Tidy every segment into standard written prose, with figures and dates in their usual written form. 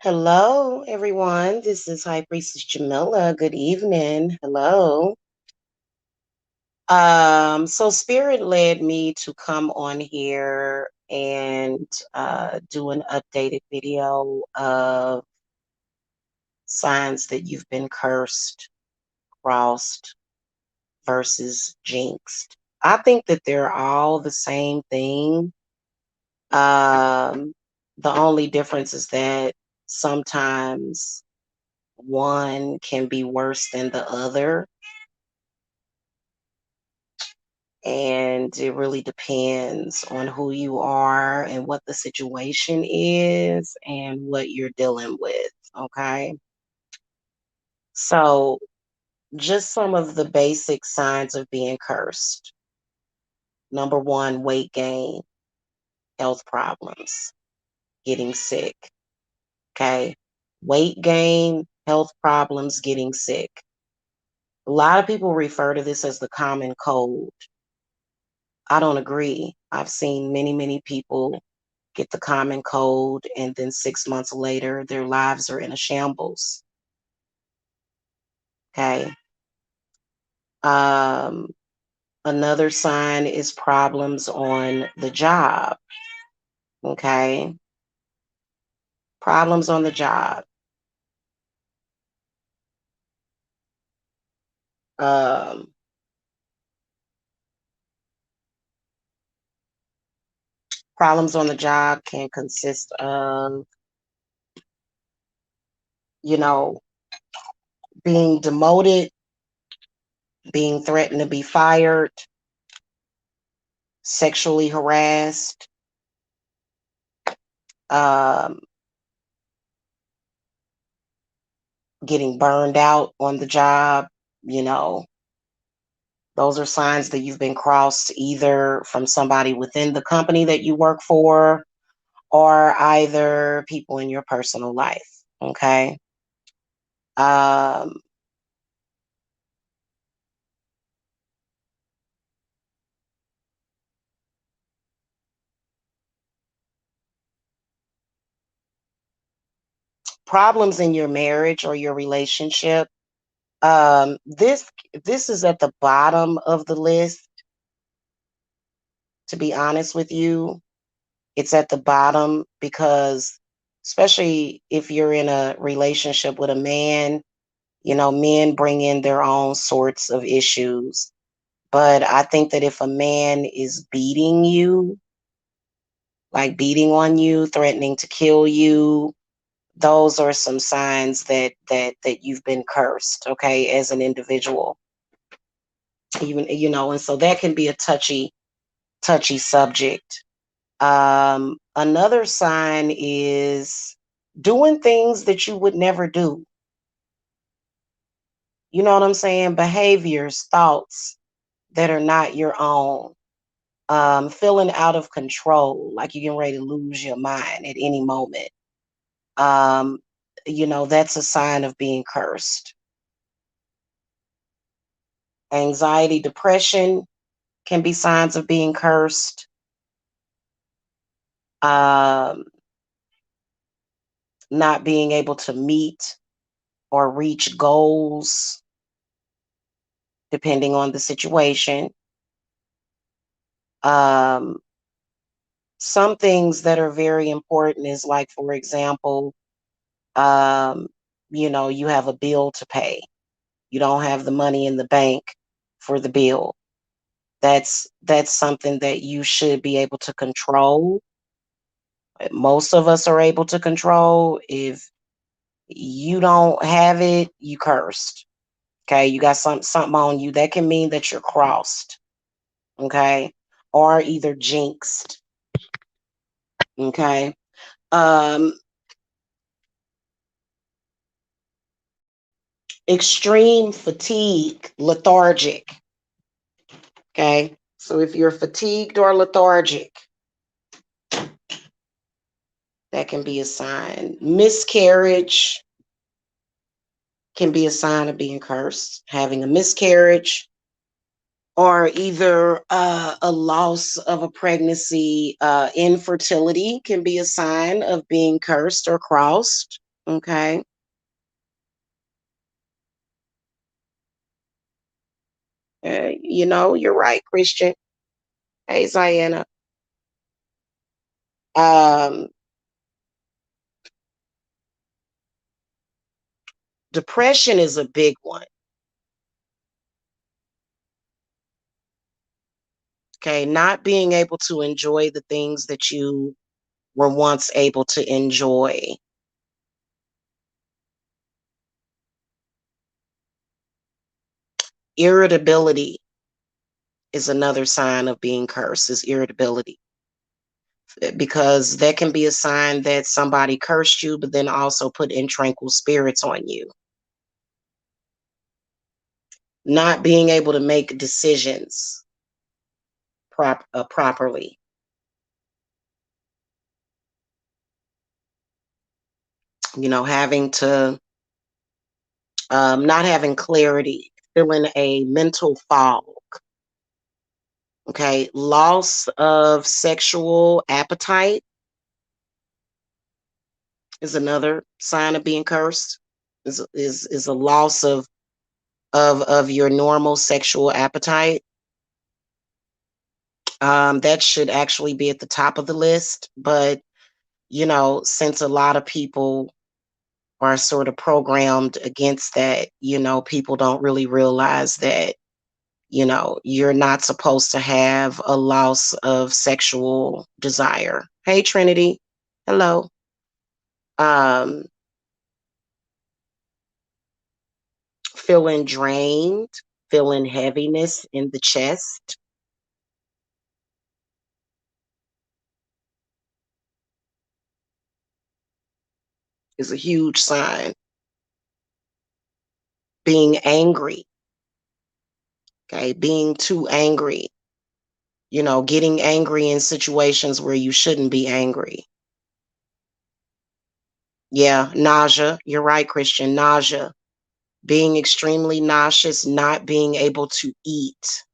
Hello, everyone. This is High Priestess Jamila. Good evening. Hello. So Spirit led me to come on here and do an updated video of signs that you've been cursed, crossed, versus jinxed. I think that they're all the same thing. Um, the only difference is that sometimes one can be worse than the other. And it really depends on who you are and what the situation is and what you're dealing with. Okay. So, just some of the basic signs of being cursed. Number one, weight gain, health problems, getting sick. Okay. Weight gain, health problems, getting sick. A lot of people refer to this as the common cold. I don't agree. I've seen many people get the common cold, and then 6 months later, their lives are in a shambles. Okay. Um, Another sign is problems on the job. Okay. Problems on the job. Um, Problems on the job can consist of, you know, being demoted, being threatened to be fired, sexually harassed, um, getting burned out on the job. you know, Those are signs that you've been crossed either from somebody within the company that you work for or either people in your personal life. Okay. Um, Problems in your marriage or your relationship. This is at the bottom of the list, to be honest with you. It's at the bottom because, especially if you're in a relationship with a man, men bring in their own sorts of issues. But I think that if a man is beating you, like beating on you, threatening to kill you, those are some signs that you've been cursed, okay, as an individual. Even, and so that can be a touchy subject. Another sign is doing things that you would never do. You know what I'm saying? Behaviors, thoughts that are not your own. Feeling out of control, like you're getting ready to lose your mind at any moment. Um, that's a sign of being cursed. Anxiety, depression can be signs of being cursed. Um, Not being able to meet or reach goals, depending on the situation. Um, some things that are very important is like, for example, um, you have a bill to pay. You don't have the money in the bank for the bill. That's something that you should be able to control. Most of us are able to control. If you don't have it, you cursed. Okay, you got something on you. That can mean that you're crossed. Okay, or either jinxed. Okay. Um, Extreme fatigue, lethargic. Okay. So if you're fatigued or lethargic, that can be a sign. Miscarriage can be a sign of being cursed, having a miscarriage, or either a loss of a pregnancy. Infertility can be a sign of being cursed or crossed. Okay. You're right, Christian. Hey, Ziana. Um, Depression is a big one. Okay. Not being able to enjoy the things that you were once able to enjoy. Irritability is another sign of being cursed, is irritability. Because that can be a sign that somebody cursed you, but then also put in tranquil spirits on you. Not being able to make decisions properly. Having to, not having clarity, feeling a mental fog. Okay. Loss of sexual appetite is another sign of being cursed. Is a loss of your normal sexual appetite. That should actually be at the top of the list. But, since a lot of people are sort of programmed against that, people don't really realize that, you're not supposed to have a loss of sexual desire. Hey, Trinity. Hello. Um, Feeling drained, feeling heaviness in the chest is a huge sign. Being angry, okay, being too angry, getting angry in situations where you shouldn't be angry. Yeah, nausea. You're right, Christian. Nausea. Being extremely nauseous, not being able to eat.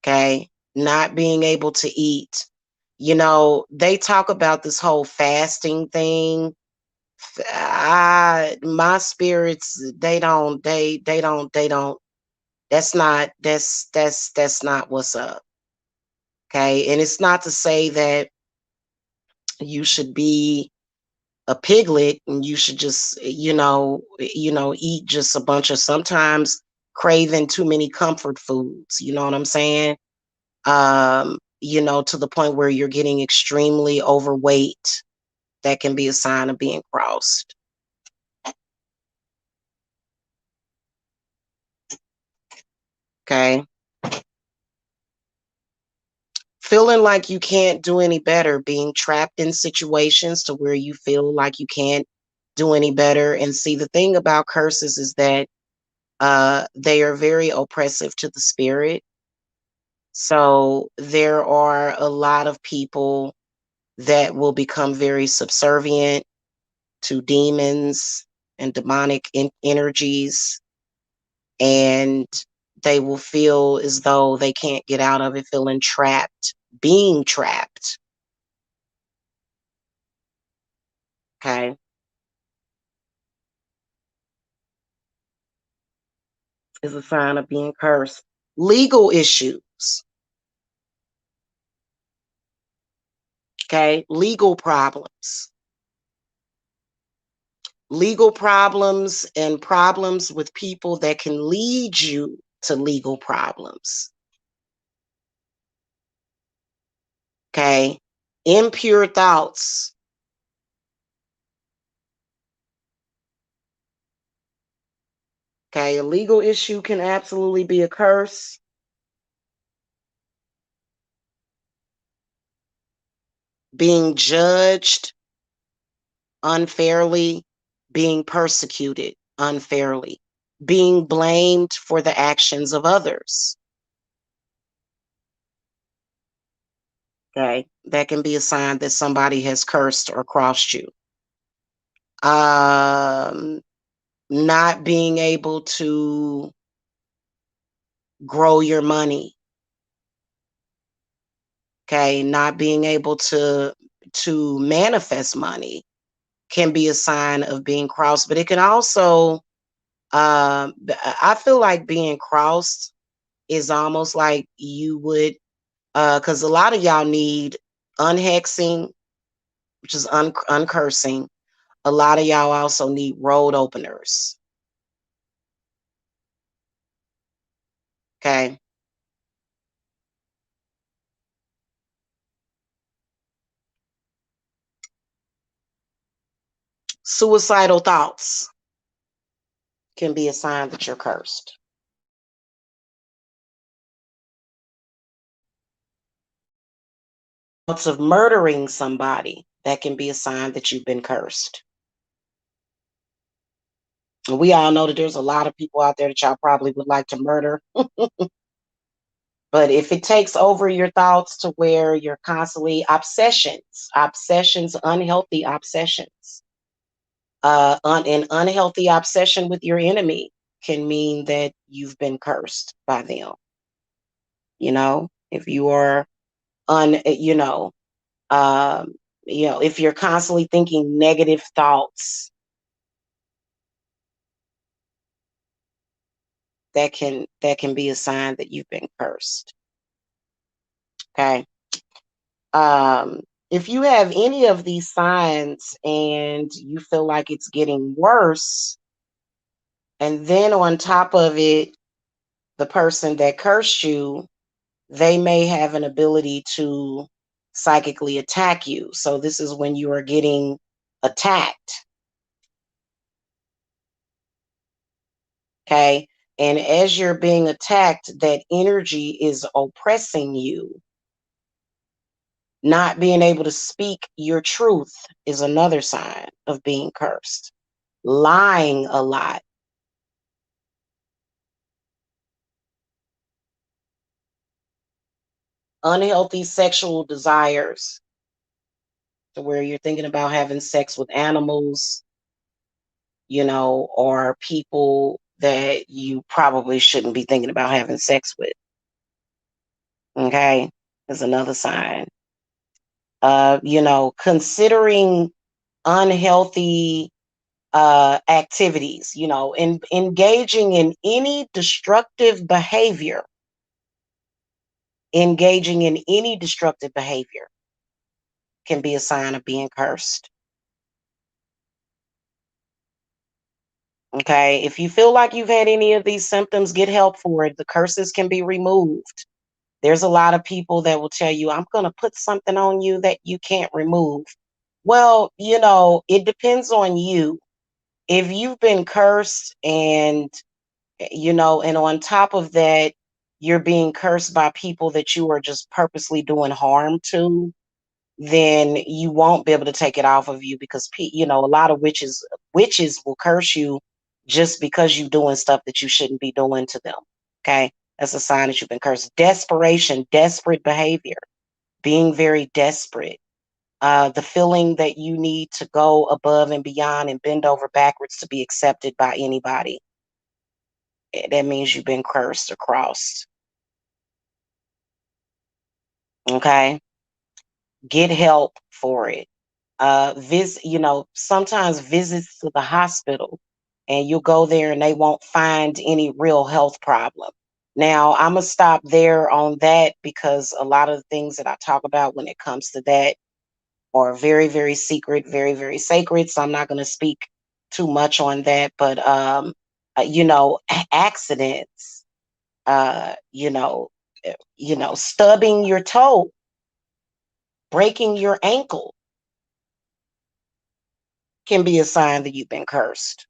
Okay. Not being able to eat. They talk about this whole fasting thing. My spirits, they don't, that's not what's up. Okay. And it's not to say that you should be a piglet and you should just eat just a bunch of, sometimes craving too many comfort foods, you know what I'm saying? To the point where you're getting extremely overweight. That can be a sign of being crossed. Okay. Feeling like you can't do any better, being trapped in situations to where you feel like you can't do any better. And see, the thing about curses is that they are very oppressive to the spirit. So there are a lot of people that will become very subservient to demons and demonic energies, and they will feel as though they can't get out of it, feeling trapped, being trapped. Okay. Is a sign of being cursed. Legal issues. Okay. Legal problems. Legal problems and problems with people that can lead you to legal problems. Okay. Impure thoughts. Okay. A legal issue can absolutely be a curse. Being judged unfairly, being persecuted unfairly, being blamed for the actions of others. Okay. That can be a sign that somebody has cursed or crossed you. Um, Not being able to grow your money. Okay. Not being able to manifest money. can be a sign of being crossed, but it can also, I feel like being crossed is almost like you would, because a lot of y'all need unhexing, which is uncursing. A lot of y'all also need road openers. Okay. Suicidal thoughts can be a sign that you're cursed. Thoughts of murdering somebody, that can be a sign that you've been cursed. And we all know that there's a lot of people out there that y'all probably would like to murder. But if it takes over your thoughts to where you're constantly obsessions, unhealthy obsessions, an unhealthy obsession with your enemy can mean that you've been cursed by them. If you are un, um, if you're constantly thinking negative thoughts, that can be a sign that you've been cursed. Okay. Um, if you have any of these signs and you feel like it's getting worse, and then on top of it, the person that cursed you, they may have an ability to psychically attack you. So this is when you are getting attacked. Okay. And as you're being attacked, that energy is oppressing you. Not being able to speak your truth is another sign of being cursed. Lying a lot. Unhealthy sexual desires, to where you're thinking about having sex with animals, or people that you probably shouldn't be thinking about having sex with. Okay, is another sign. Considering unhealthy activities, engaging in any destructive behavior, can be a sign of being cursed. Okay. If you feel like you've had any of these symptoms, get help for it. The curses can be removed. There's a lot of people that will tell you, I'm going to put something on you that you can't remove. Well, it depends on you. If you've been cursed and on top of that, you're being cursed by people that you are just purposely doing harm to, then you won't be able to take it off of you, because a lot of witches will curse you just because you're doing stuff that you shouldn't be doing to them. Okay, that's a sign that you've been cursed. Desperation, desperate behavior, being very desperate. The feeling that you need to go above and beyond and bend over backwards to be accepted by anybody. That means you've been cursed or crossed. Okay, get help for it. Sometimes visits to the hospital, and you'll go there and they won't find any real health problem. Now, I'm going to stop there on that, because a lot of the things that I talk about when it comes to that are very, very secret, very, very sacred. So I'm not going to speak too much on that. But, accidents, uh, you know, stubbing your toe, breaking your ankle can be a sign that you've been cursed.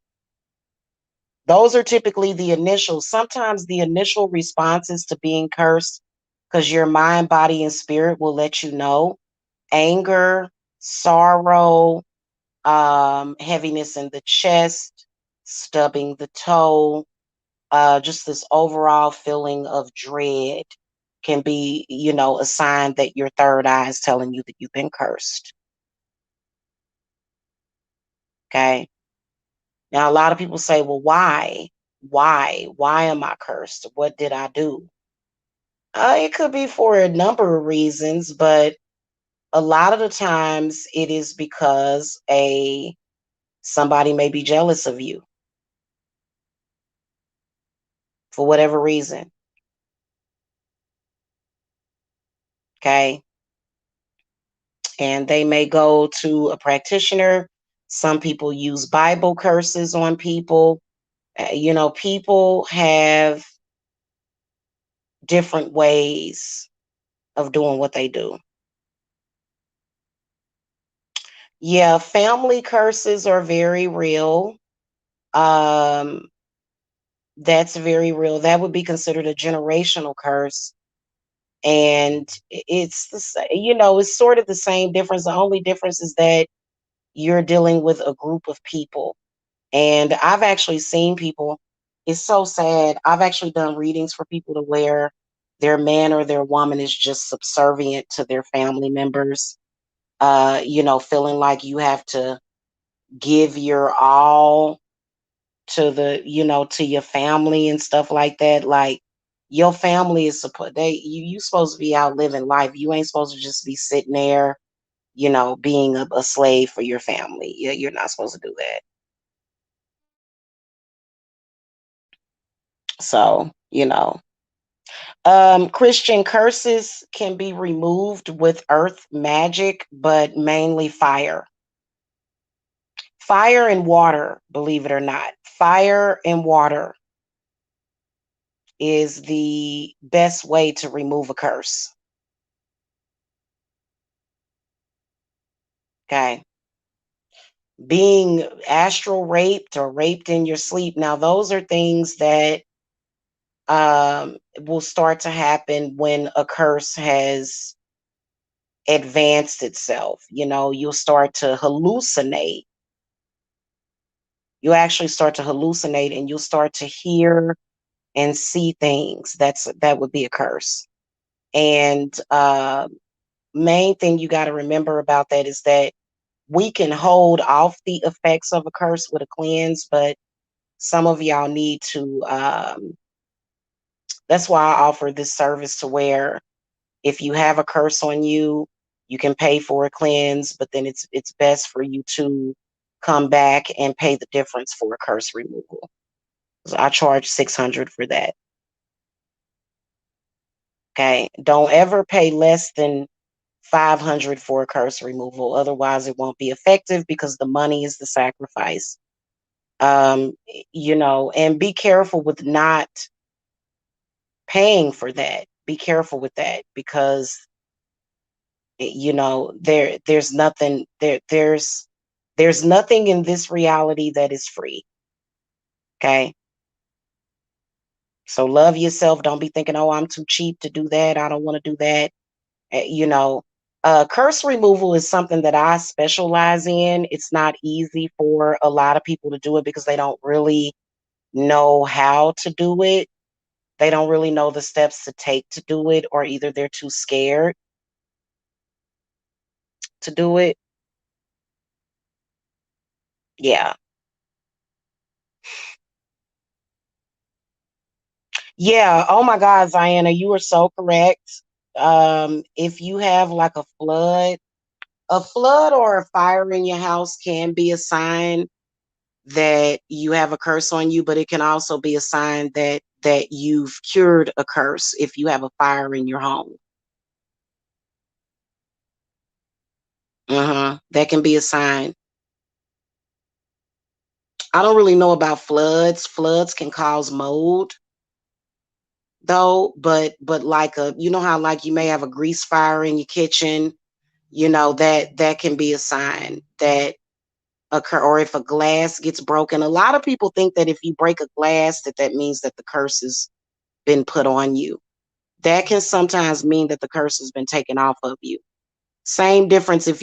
Those are typically the initial, sometimes the initial responses to being cursed, because your mind, body, and spirit will let you know. Anger, sorrow, heaviness in the chest, stubbing the toe, just this overall feeling of dread can be, a sign that your third eye is telling you that you've been cursed. Okay. Now, a lot of people say, well, why? Why am I cursed? What did I do? It could be for a number of reasons, but a lot of the times it is because Somebody may be jealous of you for whatever reason. Okay. And they may go to a practitioner. Some people use Bible curses on people. People have different ways of doing what they do. Yeah, family curses are very real. Um, that's very real. That would be considered a generational curse. And it's it's sort of the same difference. The only difference is that you're dealing with a group of people. And I've actually seen people, it's so sad. I've actually done readings for people to where their man or their woman is just subservient to their family members, feeling like you have to give your all to to your family and stuff like that. Like your family is supposed you supposed to be out living life. You ain't supposed to just be sitting there, being a slave for your family. You're not supposed to do that. So, Christian curses can be removed with earth magic, but mainly fire. Fire and water, believe it or not. Fire and water is the best way to remove a curse. Okay. Being astral raped or raped in your sleep. Now, those are things that will start to happen when a curse has advanced itself. You'll start to hallucinate. You actually start to hallucinate and you'll start to hear and see things. That would be a curse. And main thing you got to remember about that is that we can hold off the effects of a curse with a cleanse, but some of y'all need to. That's why I offer this service to where if you have a curse on you, you can pay for a cleanse, but then it's best for you to come back and pay the difference for a curse removal. So I charge $600 for that. Okay, don't ever pay less than $500 for a curse removal. Otherwise, it won't be effective because the money is the sacrifice. And be careful with not paying for that. Be careful with that because there's nothing in this reality that is free. Okay. So love yourself. Don't be thinking, oh, I'm too cheap to do that. I don't want to do that. Curse removal is something that I specialize in. It's not easy for a lot of people to do it because they don't really know how to do it. They don't really know the steps to take to do it, or either they're too scared to do it. Yeah. Yeah. Oh my God, Ziana, you are so correct. If you have like a flood or a fire in your house can be a sign that you have a curse on you, but it can also be a sign that you've cured a curse if you have a fire in your home. That can be a sign. I don't really know about floods. Floods can cause mold though, but like how like you may have a grease fire in your kitchen, that can be a sign that occur, or if a glass gets broken. A lot of people think that if you break a glass that means that the curse has been put on you. That can sometimes mean that the curse has been taken off of you. Same difference if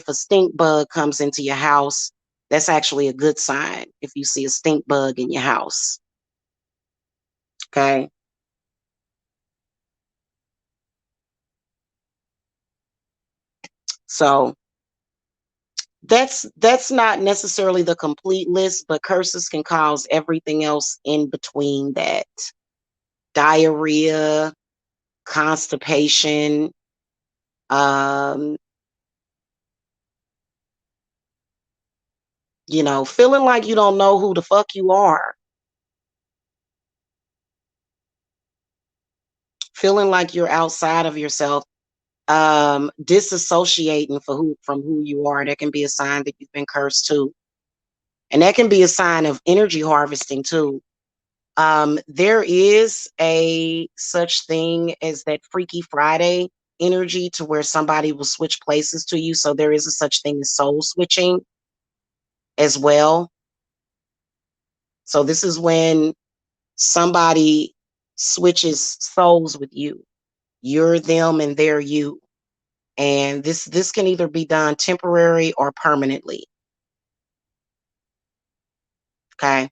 a stink bug comes into your house, that's actually a good sign if you see a stink bug in your house. Okay. So that's not necessarily the complete list, but curses can cause everything else in between that. Diarrhea, constipation, um, Feeling like you don't know who the fuck you are, feeling like you're outside of yourself, disassociating from who you are. That can be a sign that you've been cursed too. And that can be a sign of energy harvesting too. There is a such thing as that Freaky Friday energy to where somebody will switch places to you. So there is a such thing as soul switching as well. So this is when somebody switches souls with you. You're them and they're you. And this can either be done temporary or permanently. Okay.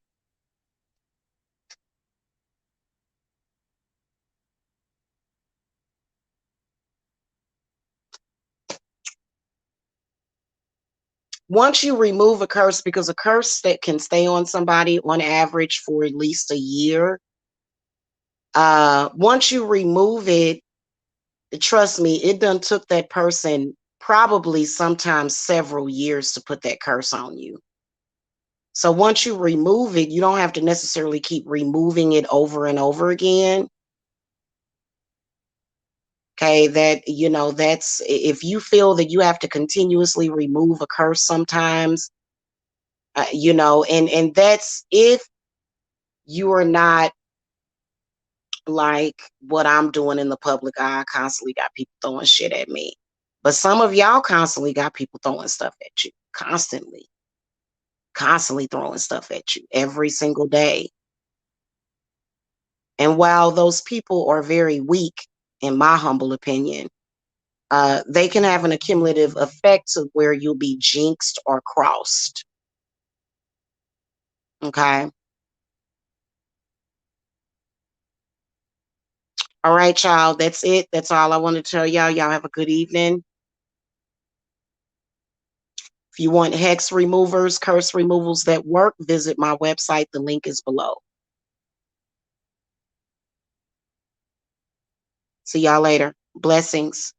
Once you remove a curse, because a curse that can stay on somebody on average for at least a year, once you remove it, trust me, it done took that person probably sometimes several years to put that curse on you. So once you remove it, you don't have to necessarily keep removing it over and over again. Okay, that's if you feel that you have to continuously remove a curse sometimes, and that's if you are not like what I'm doing in the public eye. I constantly got people throwing shit at me. But some of y'all constantly got people throwing stuff at you. Constantly throwing stuff at you every single day. And while those people are very weak, in my humble opinion, they can have an accumulative effect to where you'll be jinxed or crossed. Okay. All right, child. That's it. That's all I want to tell y'all. Y'all have a good evening. If you want hex removers, curse removals that work, visit my website. The link is below. See y'all later. Blessings.